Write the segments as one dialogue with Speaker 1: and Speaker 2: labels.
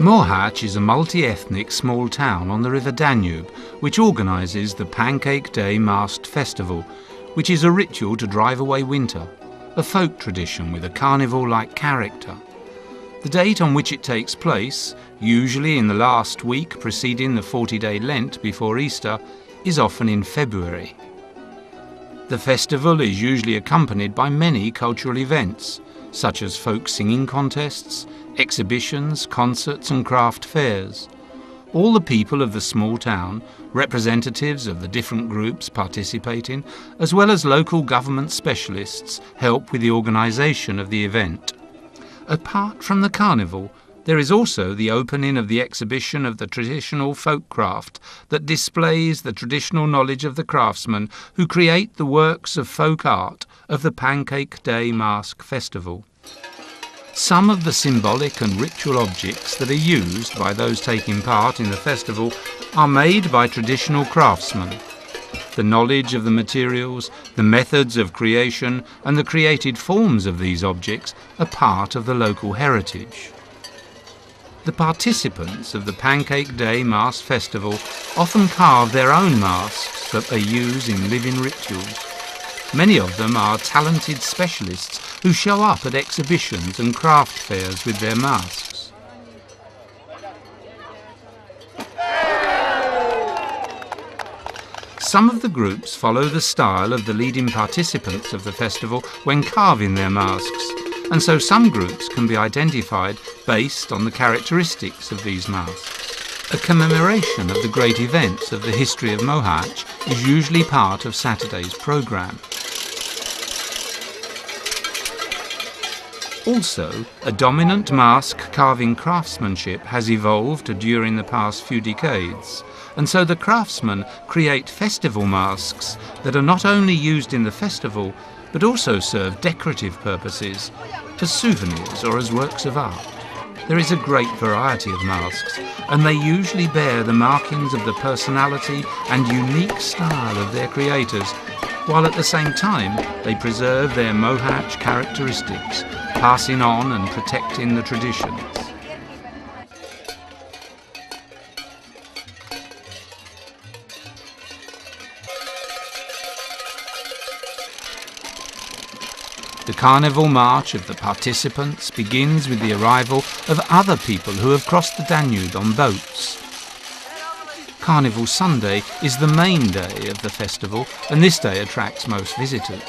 Speaker 1: Mohács is a multi-ethnic small town on the River Danube which organises the Pancake Day masked festival, which is a ritual to drive away winter, a folk tradition with a carnival-like character. The date on which it takes place, usually in the last week preceding the 40-day Lent before Easter, is often in February. The festival is usually accompanied by many cultural events, such as folk singing contests, exhibitions, concerts and craft fairs. All the people of the small town, representatives of the different groups participating, as well as local government specialists, help with the organisation of the event. Apart from the carnival, there is also the opening of the exhibition of the traditional folk craft that displays the traditional knowledge of the craftsmen who create the works of folk art of the Pancake Day Mask Festival. Some of the symbolic and ritual objects that are used by those taking part in the festival are made by traditional craftsmen. The knowledge of the materials, the methods of creation and the created forms of these objects are part of the local heritage. The participants of the Pancake Day Mask Festival often carve their own masks that they use in living rituals. Many of them are talented specialists who show up at exhibitions and craft fairs with their masks. Some of the groups follow the style of the leading participants of the festival when carving their masks, and so some groups can be identified based on the characteristics of these masks. A commemoration of the great events of the history of Mohács is usually part of Saturday's programme. Also, a dominant mask carving craftsmanship has evolved during the past few decades, and so the craftsmen create festival masks that are not only used in the festival, but also serve decorative purposes, as souvenirs or as works of art. There is a great variety of masks, and they usually bear the markings of the personality and unique style of their creators, while at the same time they preserve their Mohács characteristics, passing on and protecting the traditions. The carnival march of the participants begins with the arrival of other people who have crossed the Danube on boats. Carnival Sunday is the main day of the festival, and this day attracts most visitors.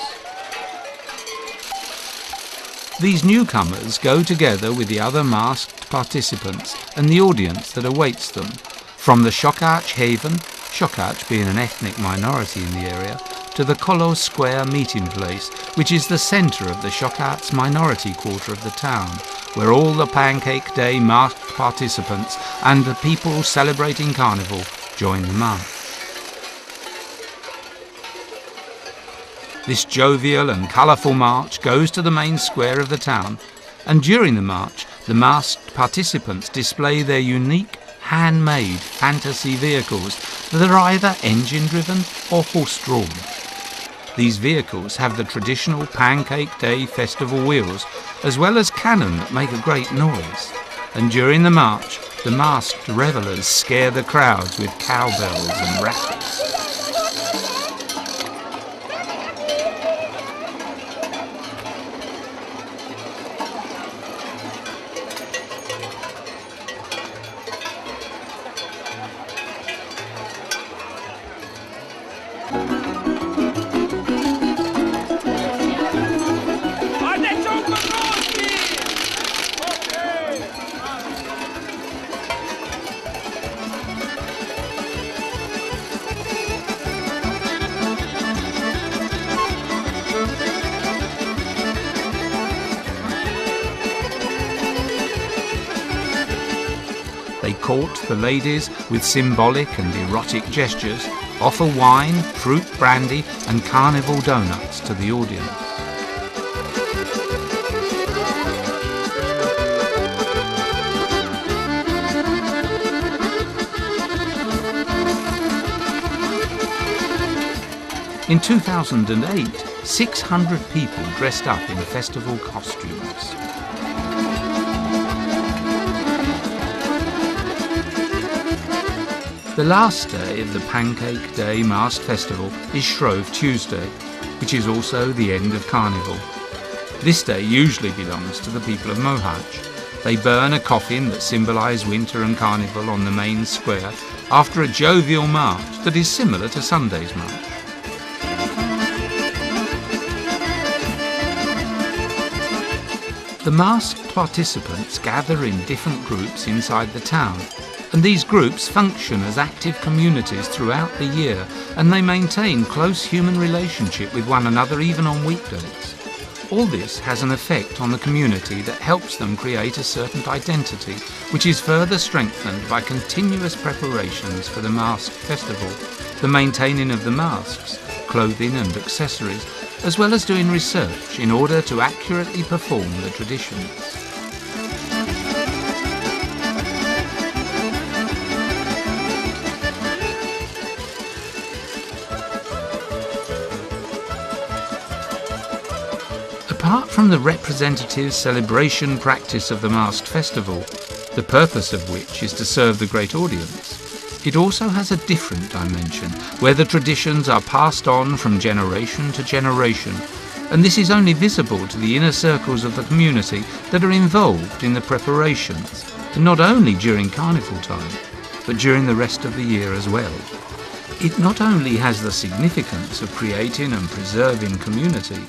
Speaker 1: These newcomers go together with the other masked participants and the audience that awaits them from the Sokács haven, Sokács being an ethnic minority in the area, to the Kolos Square meeting place, which is the centre of the Sokács minority quarter of the town, where all the Pancake Day masked participants and the people celebrating Carnival join the march. This jovial and colourful march goes to the main square of the town, and during the march, the masked participants display their unique handmade fantasy vehicles that are either engine-driven or horse-drawn. These vehicles have the traditional Pancake Day festival wheels, as well as cannon that make a great noise. And during the march, the masked revellers scare the crowds with cowbells and rattles. They court the ladies with symbolic and erotic gestures, offer wine, fruit brandy and carnival donuts to the audience. In 2008, 600 people dressed up in festival costumes. The last day of the Pancake Day Masked Festival is Shrove Tuesday, which is also the end of Carnival. This day usually belongs to the people of Mohács. They burn a coffin that symbolise winter and Carnival on the main square after a jovial march that is similar to Sunday's march. The masked participants gather in different groups inside the town, and these groups function as active communities throughout the year, and they maintain close human relationship with one another even on weekdays. All this has an effect on the community that helps them create a certain identity, which is further strengthened by continuous preparations for the masked festival, the maintaining of the masks, clothing and accessories, as well as doing research in order to accurately perform the traditions. Apart from the representative celebration practice of the masked festival, the purpose of which is to serve the great audience, it also has a different dimension, where the traditions are passed on from generation to generation, and this is only visible to the inner circles of the community that are involved in the preparations, and not only during Carnival time, but during the rest of the year as well. It not only has the significance of creating and preserving community,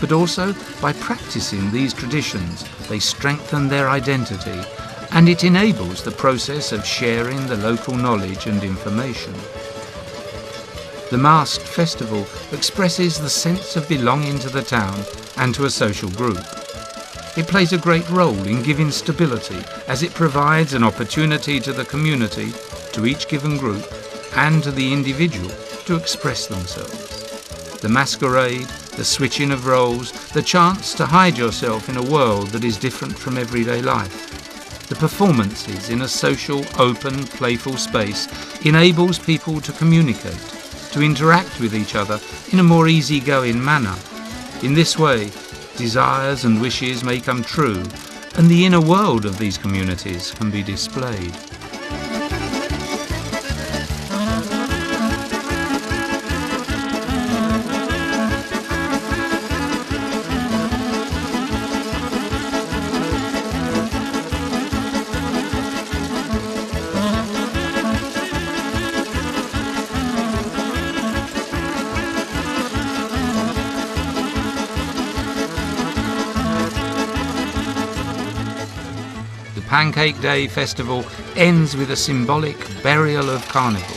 Speaker 1: but also by practicing these traditions, they strengthen their identity, and it enables the process of sharing the local knowledge and information. The masked festival expresses the sense of belonging to the town and to a social group. It plays a great role in giving stability, as it provides an opportunity to the community, to each given group, and to the individual to express themselves. The masquerade, the switching of roles, the chance to hide yourself in a world that is different from everyday life. The performances in a social, open, playful space enables people to communicate, to interact with each other in a more easygoing manner. In this way, desires and wishes may come true, and the inner world of these communities can be displayed. The Pancake Day festival ends with a symbolic burial of Carnival.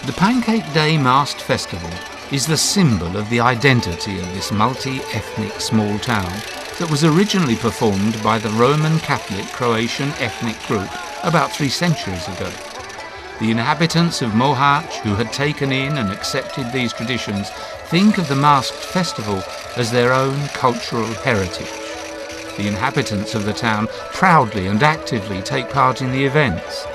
Speaker 1: The Pancake Day Masked Festival is the symbol of the identity of this multi-ethnic small town that was originally performed by the Roman Catholic Croatian ethnic group about 3 centuries ago. The inhabitants of Mohács, who had taken in and accepted these traditions, think of the masked festival as their own cultural heritage. The inhabitants of the town proudly and actively take part in the events.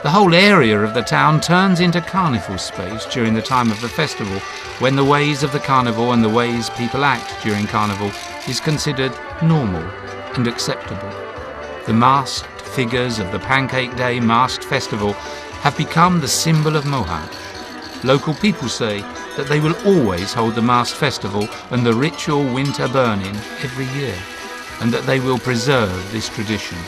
Speaker 1: The whole area of the town turns into carnival space during the time of the festival, when the ways of the carnival and the ways people act during carnival is considered normal and acceptable. The masked figures of the Pancake Day Masked Festival have become the symbol of Mohács. Local people say that they will always hold the masked festival and the ritual winter burning every year, and that they will preserve this tradition.